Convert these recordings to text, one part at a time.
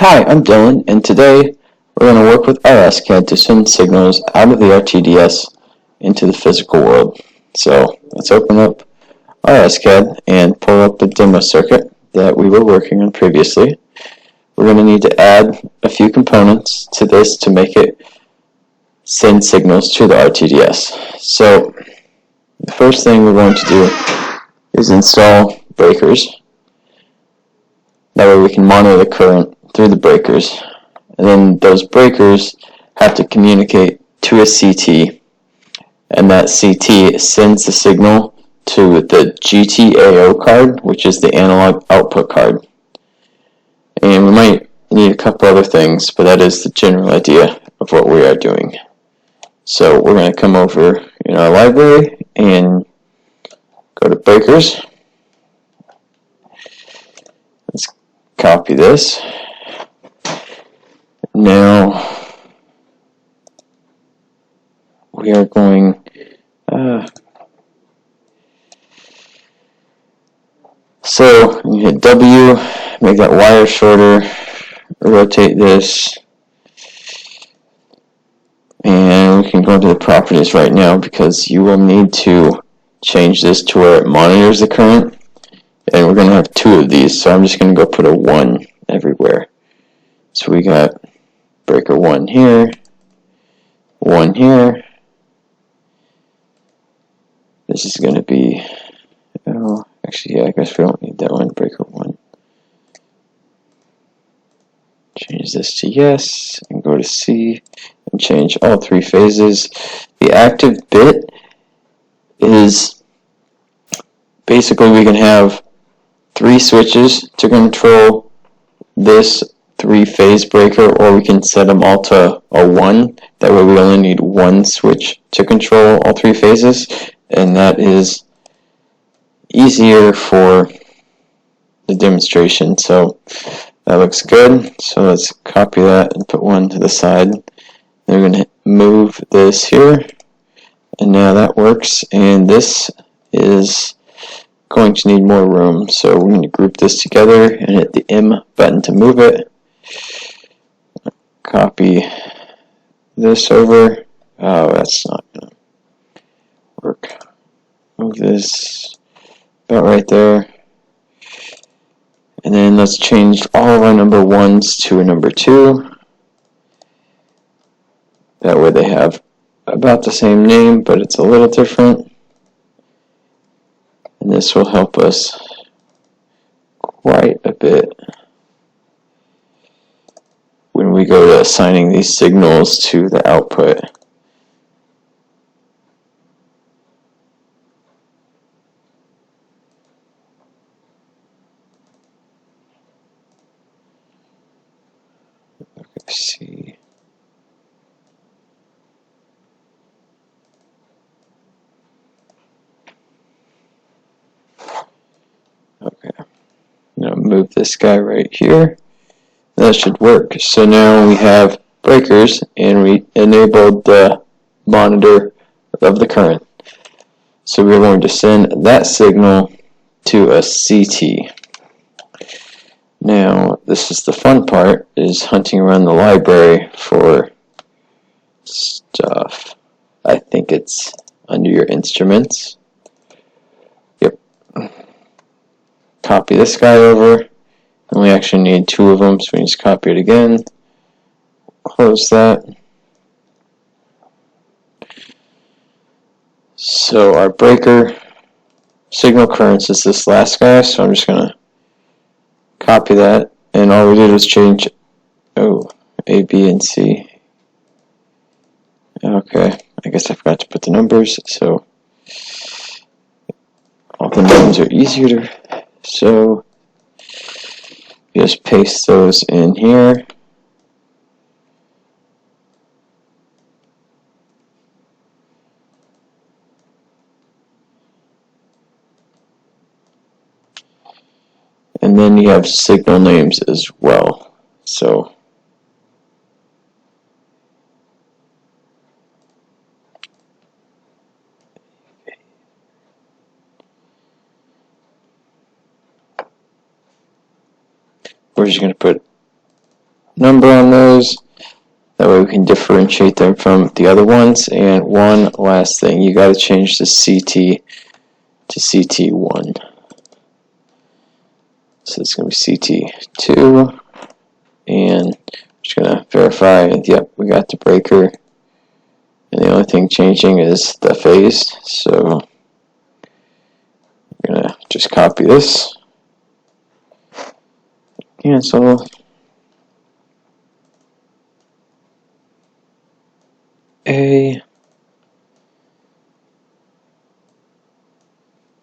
Hi, I'm Dylan, and today we're going to work with RSCAD to send signals out of the RTDS into the physical world. So let's open up RSCAD and pull up the demo circuit that we were working on previously. We're going to need to add a few components to this to make it send signals to the RTDS. So the first thing we're going to do is install breakers. That way we can monitor the current through the breakers. And then those breakers have to communicate to a CT, and that CT sends the signal to the GTAO card, which is the analog output card. And we might need a couple other things, but that is the general idea of what we are doing. So we're going to come over in our library and go to breakers. Let's copy this. Now we are going so you hit W, make that wire shorter, rotate this, and we can go into the properties right now because you will need to change this to where it monitors the current, and we're going to have two of these, so I'm just going to go put a 1 everywhere. So we got breaker 1 here, 1 here. This is going to be, oh, actually, yeah, I guess we don't need that one, breaker 1. Change this to yes, and go to C, and change all 3 phases. The active bit is, basically we can have 3 switches to control this 3-phase breaker, or we can set them all to a 1. That way we only need 1 switch to control all 3 phases, and that is easier for the demonstration. So that looks good. So let's copy that and put 1 to the side. Then we're going to move this here, and now that works, and this is going to need more room, so we're going to group this together and hit the M button to move it. Copy this over. Oh, that's not going to work. Move this about right there. And then let's change all of our number 1s to a number 2. That way they have about the same name, but it's a little different. And this will help us quite a bit when we go to assigning these signals to the output. Let's see. Okay, I'm going to move this guy right here. That should work. So now we have breakers, and we enabled the monitor of the current. So we're going to send that signal to a CT. Now, this is the fun part, is hunting around the library for stuff. I think it's under your instruments. Yep. Copy this guy over. And we actually need 2 of them, so we just copy it again. Close that. So our breaker signal currents is this last guy, so I'm just going to copy that. And all we did was change, A, B, and C. Okay, I guess I forgot to put the numbers, so all the names are easier to, so just paste those in here. And then you have signal names as well. So we're just going to put number on those. That way we can differentiate them from the other ones. And one last thing, you got to change the CT to CT1. So it's going to be CT2. And I'm just going to verify, and yep, we got the breaker. And the only thing changing is the phase. So I'm going to just copy this. Cancel. A,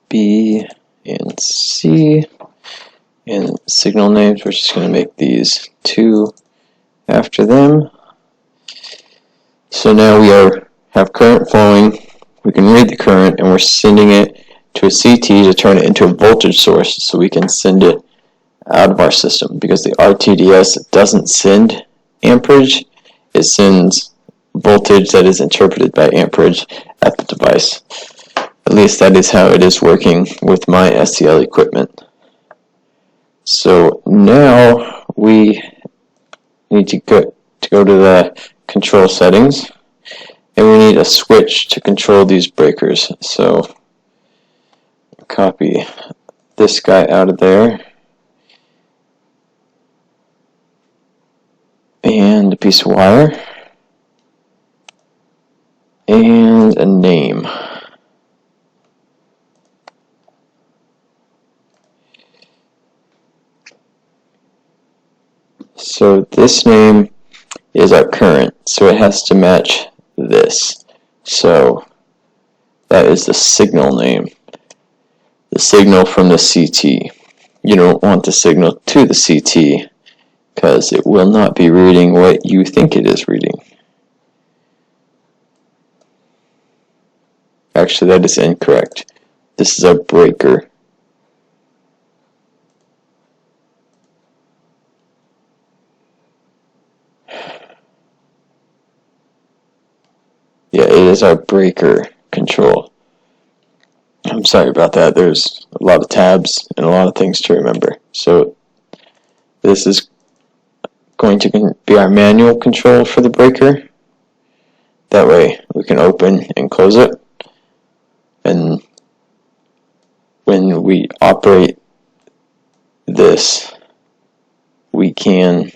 B, and C. And signal names, we're just going to make these 2 after them. So now we have current flowing. We can read the current, and we're sending it to a CT to turn it into a voltage source so we can send it out of our system, because the RTDS doesn't send amperage, it sends voltage that is interpreted by amperage at the device. At least that is how it is working with my SCL equipment. So now we need to go to the control settings, and we need a switch to control these breakers. So copy this guy out of there, and a piece of wire, and a name. So this name is our current, so it has to match this. So that is the signal name, the signal from the CT. You don't want the signal to the CT because it will not be reading what you think it is reading. Actually, that is incorrect. This is a breaker. Yeah, it is our breaker control. I'm sorry about that. There's a lot of tabs and a lot of things to remember. So this is going to be our manual control for the breaker. That way we can open and close it. And when we operate this, we can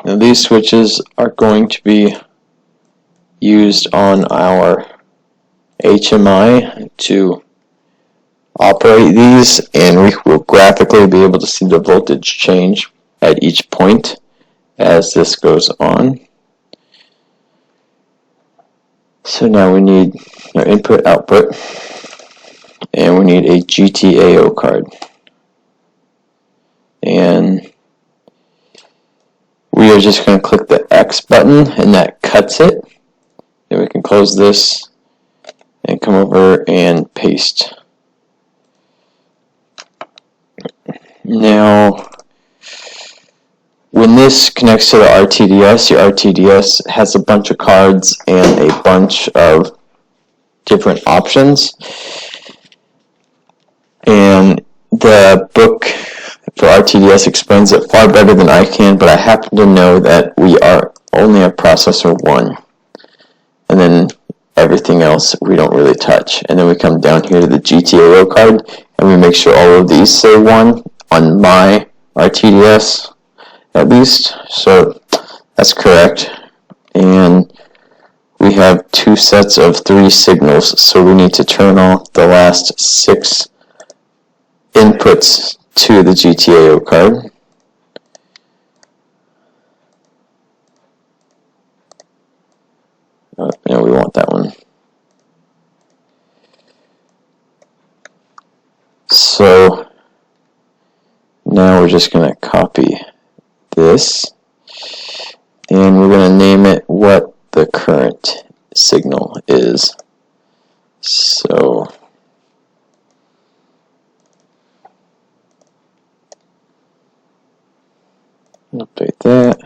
now these switches are going to be used on our HMI to operate these, and we will graphically be able to see the voltage change at each point as this goes on. So now we need our input output, and we need a GTAO card, and we are just going to click the X button, and that cuts it. Then we can close this and come over and paste. Now, when this connects to the RTDS, your RTDS has a bunch of cards and a bunch of different options. And the book for RTDS explains it far better than I can, but I happen to know that we are only a processor 1. And then everything else we don't really touch. And then we come down here to the GTAO card, and we make sure all of these say 1 on my RTDS. At least, so that's correct. And we have 2 sets of 3 signals, so we need to turn off the last 6 inputs to the GTAO card. Oh, no, we want that one. So now we're just going to copy this, and we're going to name it what the current signal is. So update that,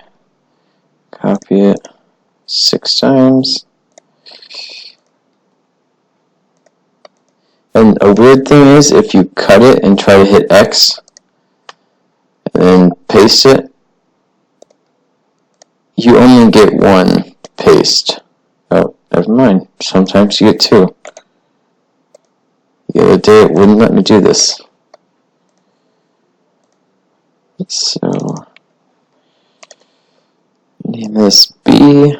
copy it 6 times. And a weird thing is, if you cut it and try to hit X and then paste it, you only get 1 paste. Oh, never mind. Sometimes you get 2. The other day it wouldn't let me do this. So, name this B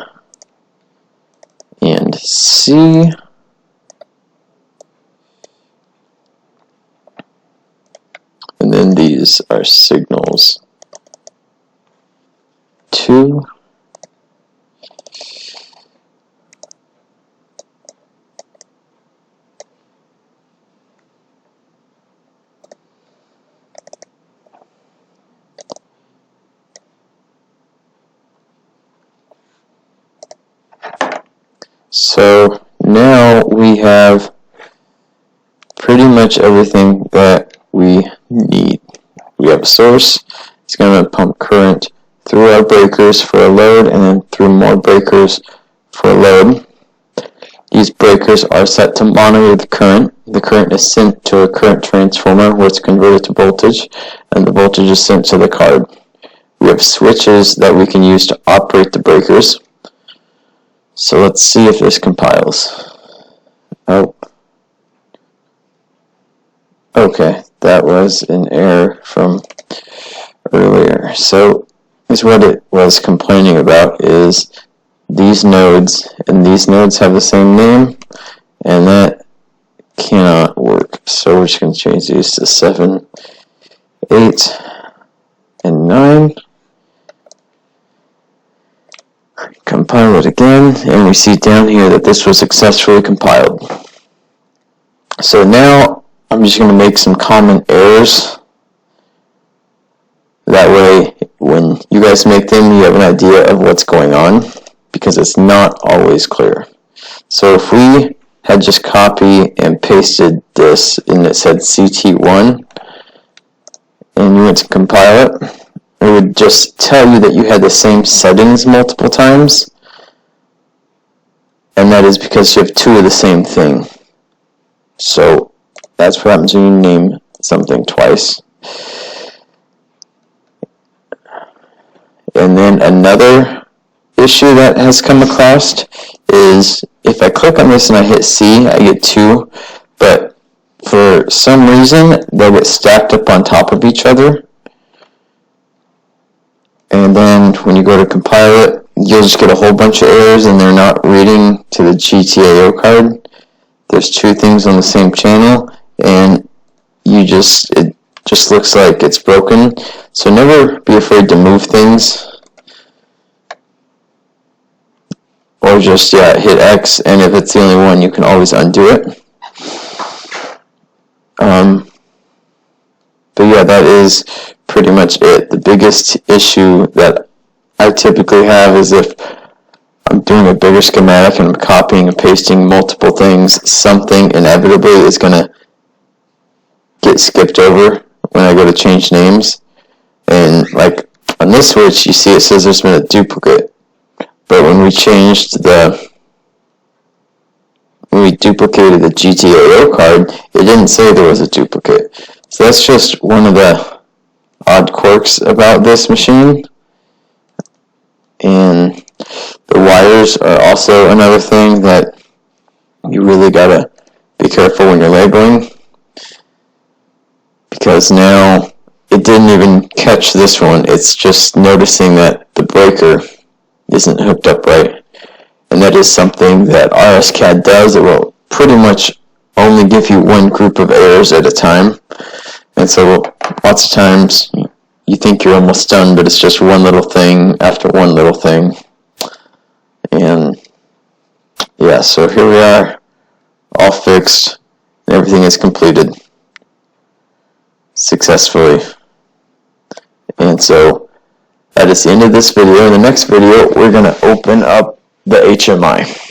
and C. And then these are signals 2. So now we have pretty much everything that we need. We have a source. It's going to pump current through our breakers for a load and then through more breakers for a load. These breakers are set to monitor the current. The current is sent to a current transformer where it's converted to voltage, and the voltage is sent to the card. We have switches that we can use to operate the breakers. So let's see if this compiles. Oh. Okay, that was an error from earlier. So is what it was complaining about is these nodes, and these nodes have the same name, and that cannot work. So we're just going to change these to 7, 8, and 9. Compile it again, and we see down here that this was successfully compiled. So now I'm just going to make some common errors. That way, when you guys make them, you have an idea of what's going on, because it's not always clear. So if we had just copied and pasted this, and it said CT1, and you went to compile it, it would just tell you that you had the same settings multiple times, and that is because you have 2 of the same thing. So that's what happens when you name something twice. And then another issue that has come across is if I click on this and I hit C, I get 2, but for some reason they get stacked up on top of each other. And then when you go to compile it, you'll just get a whole bunch of errors, and they're not reading to the GTAO card. There's 2 things on the same channel, and it just looks like it's broken. So never be afraid to move things, or just hit X, and if it's the only one, you can always undo it. But yeah, that is pretty much it. The biggest issue that I typically have is if I'm doing a bigger schematic and I'm copying and pasting multiple things, something inevitably is going to get skipped over when I go to change names. And like on this switch, you see it says there's been a duplicate. But when we duplicated the GTAO card, it didn't say there was a duplicate. So that's just one of the odd quirks about this machine. And the wires are also another thing that you really gotta be careful when you're labeling, because now it didn't even catch this one. It's just noticing that the breaker isn't hooked up right, and that is something that RSCAD does. It will pretty much only give you one group of errors at a time, and so lots of times you think you're almost done, but it's just one little thing after one little thing. And yeah, so here we are, all fixed, and everything is completed. successfully. And so that is the end of this video. In the next video, we're going to open up the HMI.